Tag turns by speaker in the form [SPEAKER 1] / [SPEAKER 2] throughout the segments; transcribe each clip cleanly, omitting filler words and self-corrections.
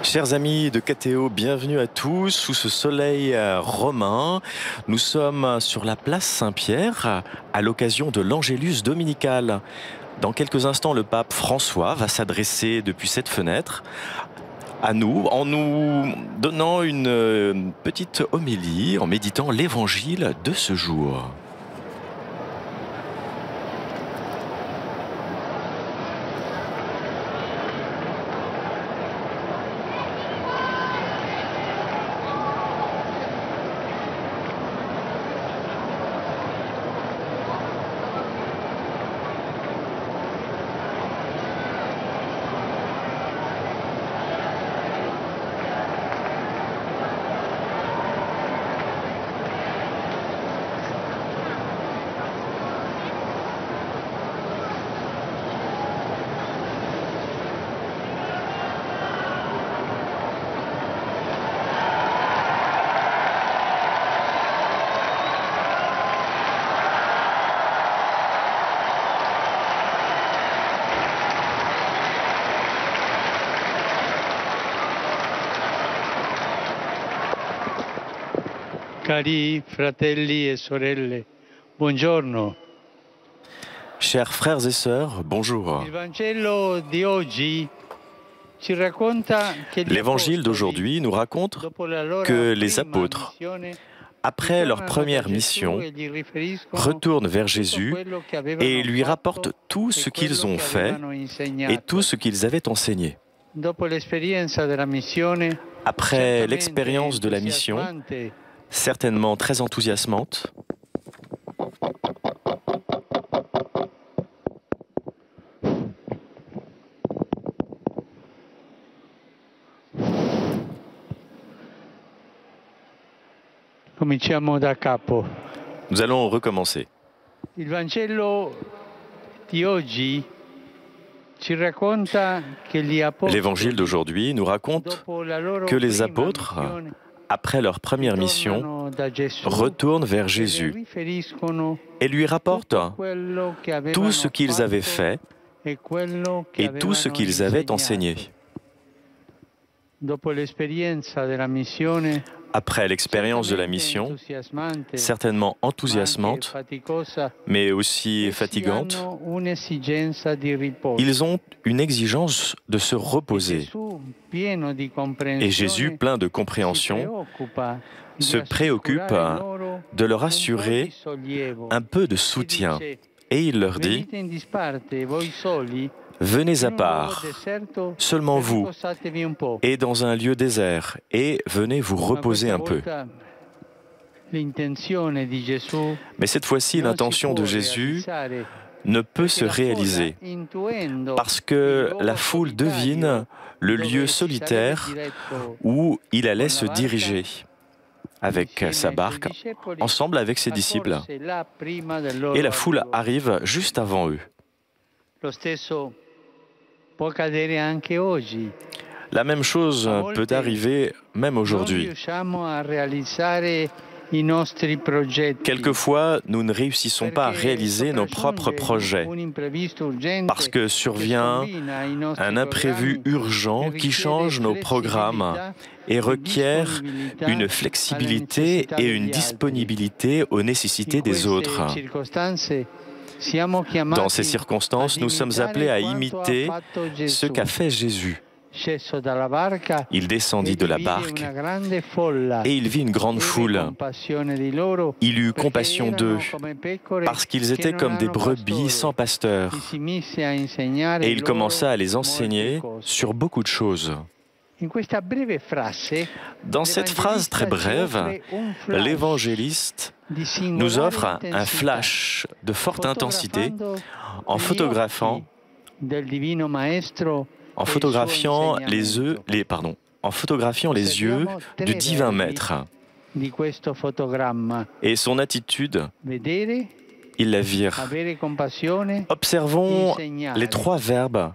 [SPEAKER 1] Chers amis de KTO, bienvenue à tous sous ce soleil romain. Nous sommes sur la place Saint-Pierre à l'occasion de l'Angélus dominical. Dans quelques instants, le pape François va s'adresser depuis cette fenêtre à nous en nous donnant une petite homélie, en méditant l'évangile de ce jour.
[SPEAKER 2] Cari fratelli e sorelle, buongiorno.
[SPEAKER 1] Chers frères et sœurs, bonjour. L'évangile d'aujourd'hui nous raconte que les apôtres, après leur première mission, retournent vers Jésus et lui rapportent tout ce qu'ils ont fait et tout ce qu'ils avaient enseigné. Après l'expérience de la mission, certainement très enthousiasmante,
[SPEAKER 2] Cominciamo da capo.
[SPEAKER 1] nous allons recommencer.
[SPEAKER 2] Il Vangelo di oggi ci racconta che gli apostoli,
[SPEAKER 1] L'évangile d'aujourd'hui nous raconte
[SPEAKER 2] dopo la loro
[SPEAKER 1] que les
[SPEAKER 2] prima
[SPEAKER 1] apôtres,
[SPEAKER 2] missione,
[SPEAKER 1] après leur première mission,
[SPEAKER 2] tornano da Gesù
[SPEAKER 1] retournent vers
[SPEAKER 2] e
[SPEAKER 1] Jésus
[SPEAKER 2] riferiscono
[SPEAKER 1] et lui rapportent
[SPEAKER 2] tutto quello che avevano
[SPEAKER 1] tout ce qu'ils avaient
[SPEAKER 2] fatto
[SPEAKER 1] fait
[SPEAKER 2] e quello che
[SPEAKER 1] et tout ce
[SPEAKER 2] avevano
[SPEAKER 1] qu'ils avaient
[SPEAKER 2] insegnato.
[SPEAKER 1] enseigné.
[SPEAKER 2] Dopo l'esperienza della missione,
[SPEAKER 1] Après l'expérience de la mission,
[SPEAKER 2] entusiasmante,
[SPEAKER 1] certainement
[SPEAKER 2] ma anche
[SPEAKER 1] enthousiasmante,
[SPEAKER 2] faticosa,
[SPEAKER 1] mais aussi
[SPEAKER 2] essi
[SPEAKER 1] fatigante,
[SPEAKER 2] hanno un'esigenza di riposo.
[SPEAKER 1] ils ont une exigence de se reposer.
[SPEAKER 2] Gesù, pieno di
[SPEAKER 1] Et
[SPEAKER 2] comprensione,
[SPEAKER 1] Jésus, plein de
[SPEAKER 2] si
[SPEAKER 1] compréhension,
[SPEAKER 2] preoccupa di
[SPEAKER 1] se préoccupe
[SPEAKER 2] assicurare loro
[SPEAKER 1] de leur
[SPEAKER 2] un po'
[SPEAKER 1] assurer
[SPEAKER 2] di sollievo.
[SPEAKER 1] un peu de
[SPEAKER 2] E
[SPEAKER 1] soutien.
[SPEAKER 2] dice,
[SPEAKER 1] Et il leur dit,
[SPEAKER 2] venite in disparte, voi soli,
[SPEAKER 1] venez à
[SPEAKER 2] in un luogo
[SPEAKER 1] part,
[SPEAKER 2] deserto,
[SPEAKER 1] seulement
[SPEAKER 2] e
[SPEAKER 1] vous,
[SPEAKER 2] riposatevi un po'.
[SPEAKER 1] et dans un lieu désert, et venez vous
[SPEAKER 2] Ma
[SPEAKER 1] reposer
[SPEAKER 2] questa
[SPEAKER 1] un peu.
[SPEAKER 2] volta l'intenzione di Gesù
[SPEAKER 1] Mais cette fois-ci,
[SPEAKER 2] non si
[SPEAKER 1] l'intention
[SPEAKER 2] può
[SPEAKER 1] de Jésus
[SPEAKER 2] realizzare
[SPEAKER 1] ne peut se
[SPEAKER 2] perché la folla,
[SPEAKER 1] réaliser
[SPEAKER 2] intuendo
[SPEAKER 1] parce
[SPEAKER 2] il
[SPEAKER 1] que
[SPEAKER 2] luogo
[SPEAKER 1] la foule
[SPEAKER 2] solitario
[SPEAKER 1] devine le
[SPEAKER 2] dove
[SPEAKER 1] lieu
[SPEAKER 2] si
[SPEAKER 1] solitaire
[SPEAKER 2] sarebbe diretto
[SPEAKER 1] où il allait
[SPEAKER 2] con
[SPEAKER 1] se
[SPEAKER 2] la barca,
[SPEAKER 1] diriger avec
[SPEAKER 2] insieme
[SPEAKER 1] sa
[SPEAKER 2] ai suoi
[SPEAKER 1] barque,
[SPEAKER 2] discepoli,
[SPEAKER 1] ensemble avec ses disciples.
[SPEAKER 2] accorse là prima del loro
[SPEAKER 1] Et la foule
[SPEAKER 2] arrivo.
[SPEAKER 1] arrive juste avant eux.
[SPEAKER 2] Lo stesso può accadere anche oggi.
[SPEAKER 1] La même chose peut arriver même
[SPEAKER 2] Non
[SPEAKER 1] aujourd'hui.
[SPEAKER 2] riusciamo a realizzare i nostri progetti
[SPEAKER 1] Quelquefois, nous ne réussissons pas à
[SPEAKER 2] perché
[SPEAKER 1] réaliser nos propres
[SPEAKER 2] sopraggiunge
[SPEAKER 1] projets
[SPEAKER 2] un imprevisto urgente
[SPEAKER 1] parce que
[SPEAKER 2] che
[SPEAKER 1] survient
[SPEAKER 2] scombina i nostri
[SPEAKER 1] un imprévu
[SPEAKER 2] programmi
[SPEAKER 1] urgent
[SPEAKER 2] e
[SPEAKER 1] qui
[SPEAKER 2] richiede
[SPEAKER 1] change nos programmes
[SPEAKER 2] flessibilità
[SPEAKER 1] et
[SPEAKER 2] e
[SPEAKER 1] requiert
[SPEAKER 2] disponibilità
[SPEAKER 1] une
[SPEAKER 2] alle
[SPEAKER 1] flexibilité
[SPEAKER 2] necessità
[SPEAKER 1] et
[SPEAKER 2] degli
[SPEAKER 1] une
[SPEAKER 2] altri.
[SPEAKER 1] disponibilité aux nécessités
[SPEAKER 2] In
[SPEAKER 1] des
[SPEAKER 2] queste
[SPEAKER 1] autres.
[SPEAKER 2] circostanze siamo chiamati
[SPEAKER 1] Dans ces circonstances,
[SPEAKER 2] ad
[SPEAKER 1] nous sommes appelés à
[SPEAKER 2] imitare quanto
[SPEAKER 1] imiter
[SPEAKER 2] ha fatto
[SPEAKER 1] ce
[SPEAKER 2] Gesù.
[SPEAKER 1] qu'a fait Jésus.
[SPEAKER 2] Sceso dalla barca
[SPEAKER 1] Il descendit de la
[SPEAKER 2] vide
[SPEAKER 1] barque
[SPEAKER 2] una grande folla.
[SPEAKER 1] et il vit une grande
[SPEAKER 2] Ebbe
[SPEAKER 1] foule.
[SPEAKER 2] compassione di loro,
[SPEAKER 1] Il eut
[SPEAKER 2] perché
[SPEAKER 1] compassion
[SPEAKER 2] erano
[SPEAKER 1] d'eux
[SPEAKER 2] come pecore
[SPEAKER 1] parce qu'ils
[SPEAKER 2] che
[SPEAKER 1] étaient
[SPEAKER 2] non
[SPEAKER 1] comme des
[SPEAKER 2] hanno
[SPEAKER 1] brebis
[SPEAKER 2] pastore.
[SPEAKER 1] sans pasteur.
[SPEAKER 2] E si mise a insegnare
[SPEAKER 1] Et il
[SPEAKER 2] loro
[SPEAKER 1] commença à les
[SPEAKER 2] molte
[SPEAKER 1] enseigner
[SPEAKER 2] cose.
[SPEAKER 1] sur beaucoup de choses.
[SPEAKER 2] In questa breve frase,
[SPEAKER 1] Dans cette phrase très brève, l'évangéliste
[SPEAKER 2] di
[SPEAKER 1] nous
[SPEAKER 2] singolare
[SPEAKER 1] offre un
[SPEAKER 2] intensità,
[SPEAKER 1] flash de forte intensité
[SPEAKER 2] fotografando
[SPEAKER 1] en
[SPEAKER 2] gli
[SPEAKER 1] photographiant,
[SPEAKER 2] occhi del divino maestro
[SPEAKER 1] en
[SPEAKER 2] e il suo
[SPEAKER 1] photographiant
[SPEAKER 2] insegnamento.
[SPEAKER 1] en photographiant les yeux du divin maître.
[SPEAKER 2] Di questo fotogramma.
[SPEAKER 1] Et son attitude,
[SPEAKER 2] Vedere,
[SPEAKER 1] ils la virent.
[SPEAKER 2] avere compassione,
[SPEAKER 1] Observons
[SPEAKER 2] insegnare.
[SPEAKER 1] les trois verbes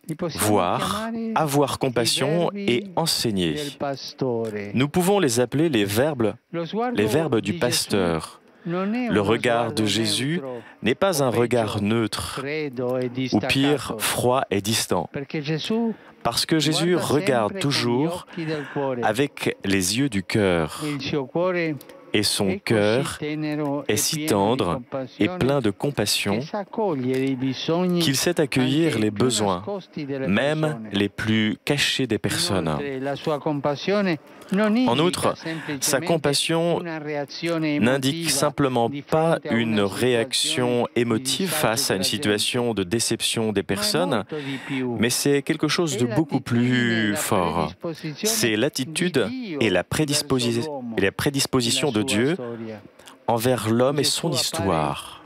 [SPEAKER 2] Li possiamo
[SPEAKER 1] voir,
[SPEAKER 2] chiamare
[SPEAKER 1] avoir
[SPEAKER 2] i
[SPEAKER 1] compassion
[SPEAKER 2] verbi
[SPEAKER 1] et enseigner.
[SPEAKER 2] del pastore.
[SPEAKER 1] Nous pouvons les appeler les verbes
[SPEAKER 2] Lo sguardo
[SPEAKER 1] du
[SPEAKER 2] di
[SPEAKER 1] pasteur. Le regard de Jésus n'est pas un regard neutre, ou pire, froid et distant, parce que Jésus regarde toujours avec les yeux du cœur. Et son cœur est si tendre et plein de compassion qu'il sait accueillir les besoins, même les plus cachés des personnes. En outre, sa compassion n'indique simplement pas une réaction émotive face à une situation de déception des personnes, mais c'est quelque chose de beaucoup plus fort. C'est l'attitude et la prédisposition de Dieu envers l'homme et son histoire.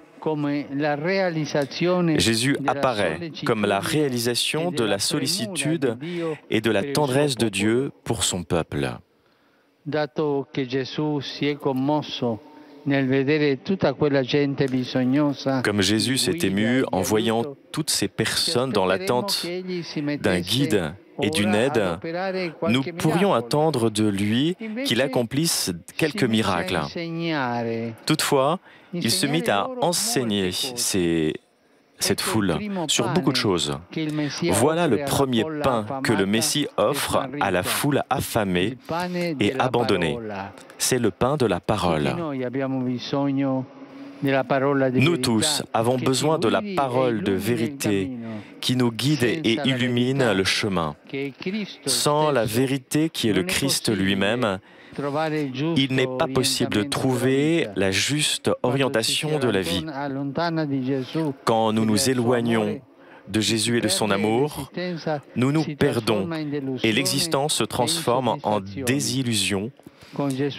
[SPEAKER 1] Jésus apparaît comme la réalisation de la sollicitude et de la tendresse de Dieu pour son peuple. Comme Jésus s'est ému en voyant toutes ces personnes dans l'attente d'un guide et d'une aide, nous pourrions attendre de lui qu'il accomplisse quelques miracles. Toutefois, il se mit à enseigner cette foule sur beaucoup de choses. Voilà le premier pain que le Messie offre à la foule affamée et abandonnée. C'est le pain de la parole. Nous tous avons besoin de la parole de vérité qui nous guide et illumine le chemin. Sans la vérité qui est le Christ lui-même, il n'est pas possible de trouver la juste orientation de la vie. Quand nous nous éloignons de Jésus et de son amour, nous nous perdons et l'existence se transforme en désillusion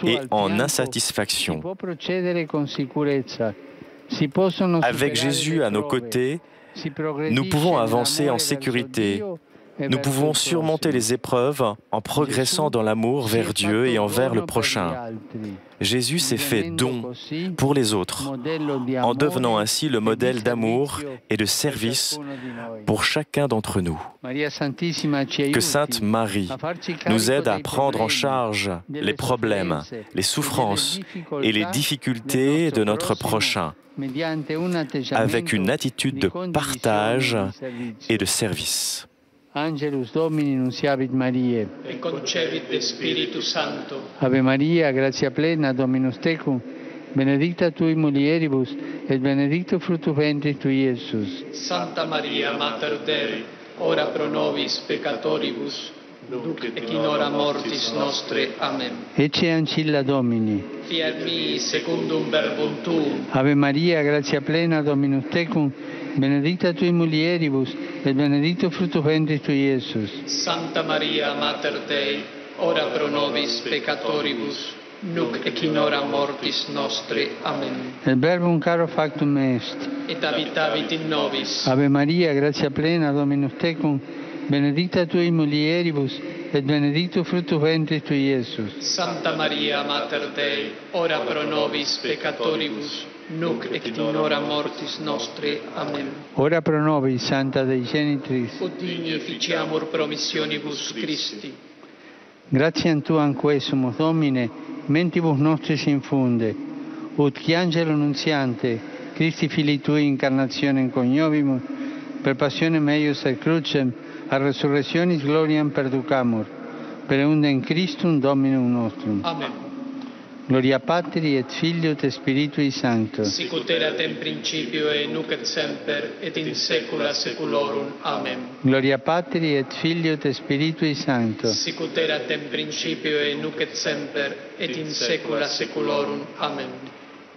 [SPEAKER 1] et en insatisfaction. Avec Jésus à nos côtés, nous pouvons avancer en sécurité. Nous pouvons surmonter les épreuves en progressant dans l'amour vers Dieu et envers le prochain. Jésus s'est fait don pour les autres, en devenant ainsi le modèle d'amour et de service pour chacun d'entre nous. Que Sainte Marie nous aide à prendre en charge les problèmes, les souffrances et les difficultés de notre prochain, avec une attitude de partage et de service.
[SPEAKER 2] Angelus Domini nunciavit Mariae.
[SPEAKER 3] Et concepit de Spiritus Sancto.
[SPEAKER 2] Ave Maria, gratia plena, Dominus tecum, benedicta tui mulieribus, et benedictus fructus ventris tui, Iesus.
[SPEAKER 3] Santa Maria, Mater Dei, ora pro nobis peccatoribus, nunc et in hora mortis nostre. Amen.
[SPEAKER 2] Ecce ancilla Domini.
[SPEAKER 3] Fiat mi secundum verbum tuum.
[SPEAKER 2] Ave Maria, gratia plena, Dominus tecum, benedicta tui mulieribus, et benedictus fructus ventris tui, Iesus.
[SPEAKER 3] Santa Maria, Mater Dei, ora pro nobis peccatoribus, nunc et in hora mortis nostre. Amen.
[SPEAKER 2] El verbum caro factum est.
[SPEAKER 3] Et habitavit in nobis.
[SPEAKER 2] Ave Maria, gratia plena, Dominus tecum, benedicta tui mulieribus, et benedictus fructus ventris tui, Iesus.
[SPEAKER 3] Santa Maria, Mater Dei, ora pro nobis peccatoribus, nunc et in hora mortis nostre. Amen.
[SPEAKER 2] Ora pro nobis, Santa Dei Genitris.
[SPEAKER 3] Ut digni ficiamur promissionibus Christi.
[SPEAKER 2] Gratiam Tuam quae sumus Domine, mentibus nostris infunde, ut qui angelo nuntiante, Christi Filii Tui incarnationem coniovimus, per passionem eius et crucem, a resurrectionis gloriam perducamur, per eundem Christum Dominum nostrum.
[SPEAKER 3] Amen.
[SPEAKER 2] Gloria Patri et Filio et Spiritui Sancto.
[SPEAKER 3] Sicut erat in principio et nunc et semper et in saecula saeculorum. Amen.
[SPEAKER 2] Gloria Patri et Filio et Spiritui Sancto.
[SPEAKER 3] Sicut erat in principio et nunc et semper et in saecula saeculorum. Amen.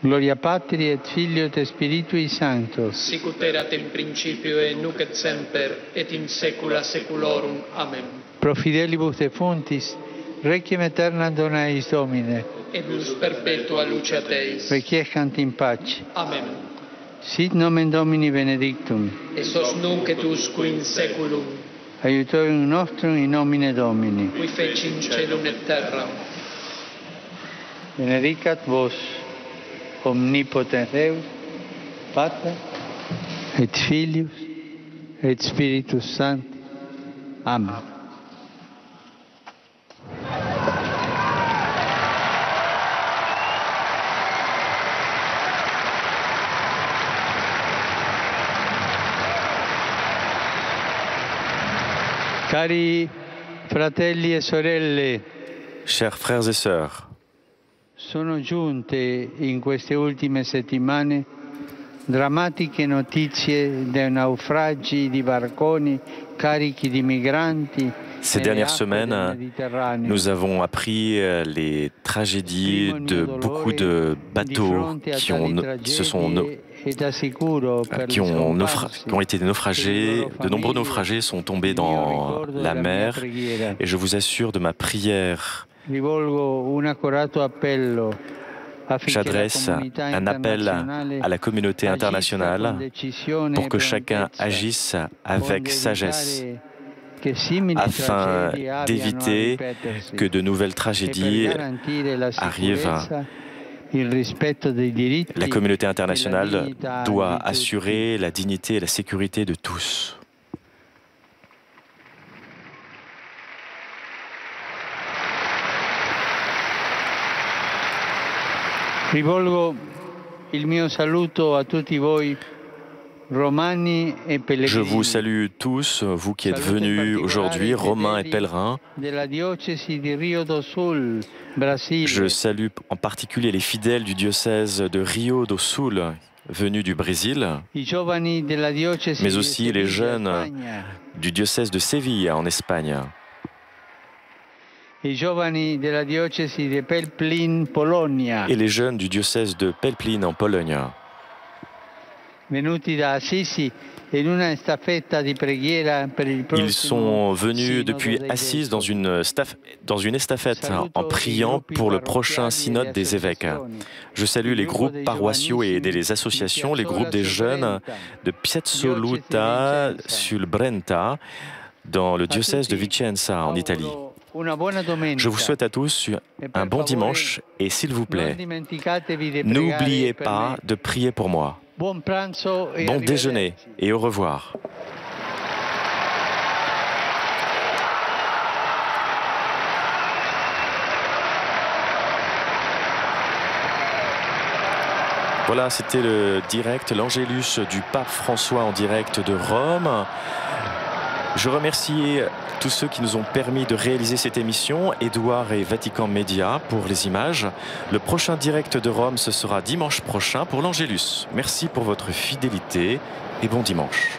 [SPEAKER 2] Gloria Patri et Filio et Spiritui Sancto.
[SPEAKER 3] Sicut erat in principio et nunc et semper et in saecula saeculorum. Amen.
[SPEAKER 2] Pro fidelibus defuntis, requiem aeternam dona eis Domine.
[SPEAKER 3] Et plus perpetua luce Teis.
[SPEAKER 2] Requiescant in pace.
[SPEAKER 3] Amen.
[SPEAKER 2] Sit nomen Domini benedictum.
[SPEAKER 3] Et sos nunc et usque in saeculum.
[SPEAKER 2] Aiutorium nostrum in nomine Domini.
[SPEAKER 3] Qui feci in celum et terram.
[SPEAKER 2] Benedicat vos, omnipotens Deus, Pater, et Filius, et Spiritus Sanctus. Amen. Cari fratelli e sorelle,
[SPEAKER 1] Chers frères et sœurs,
[SPEAKER 2] sono giunte in queste ultime settimane drammatiche notizie dei naufragi di barconi carichi di migranti.
[SPEAKER 1] ces dernières semaines, nous avons appris les tragédies de beaucoup de bateaux qui ont été naufragés. De nombreux naufragés sont tombés dans la mer et je vous assure de ma prière. J'adresse un appel à la communauté internationale pour que chacun agisse avec sagesse afin d'éviter que de nouvelles tragédies arrivent. La communauté internationale doit assurer la dignité et la sécurité de tous.
[SPEAKER 2] Rivolgo il mio saluto a tutti voi, romani e pellegrini.
[SPEAKER 1] Je vous salue tous, vous qui êtes venus aujourd'hui, Romains et pèlerins. Je salue en particulier les fidèles du diocèse de Rio do Sul, venus du Brésil, mais aussi les jeunes du diocèse de Séville en Espagne. Et les jeunes du diocèse de Pelplin en Pologne. Ils sont venus depuis Assise dans une estafette en priant pour le prochain synode des évêques. Je salue les groupes paroissiaux et les associations, les groupes des jeunes de Piezzoluta sul Brenta dans le diocèse de Vicenza en Italie. Je vous souhaite à tous un bon dimanche et s'il vous plaît, n'oubliez pas de prier pour moi. Bon déjeuner et au revoir. Voilà, c'était le direct, l'Angélus du pape François en direct de Rome. Je remercie tous ceux qui nous ont permis de réaliser cette émission, Édouard et Vatican Média pour les images. Le prochain direct de Rome, ce sera dimanche prochain pour l'Angélus. Merci pour votre fidélité et bon dimanche.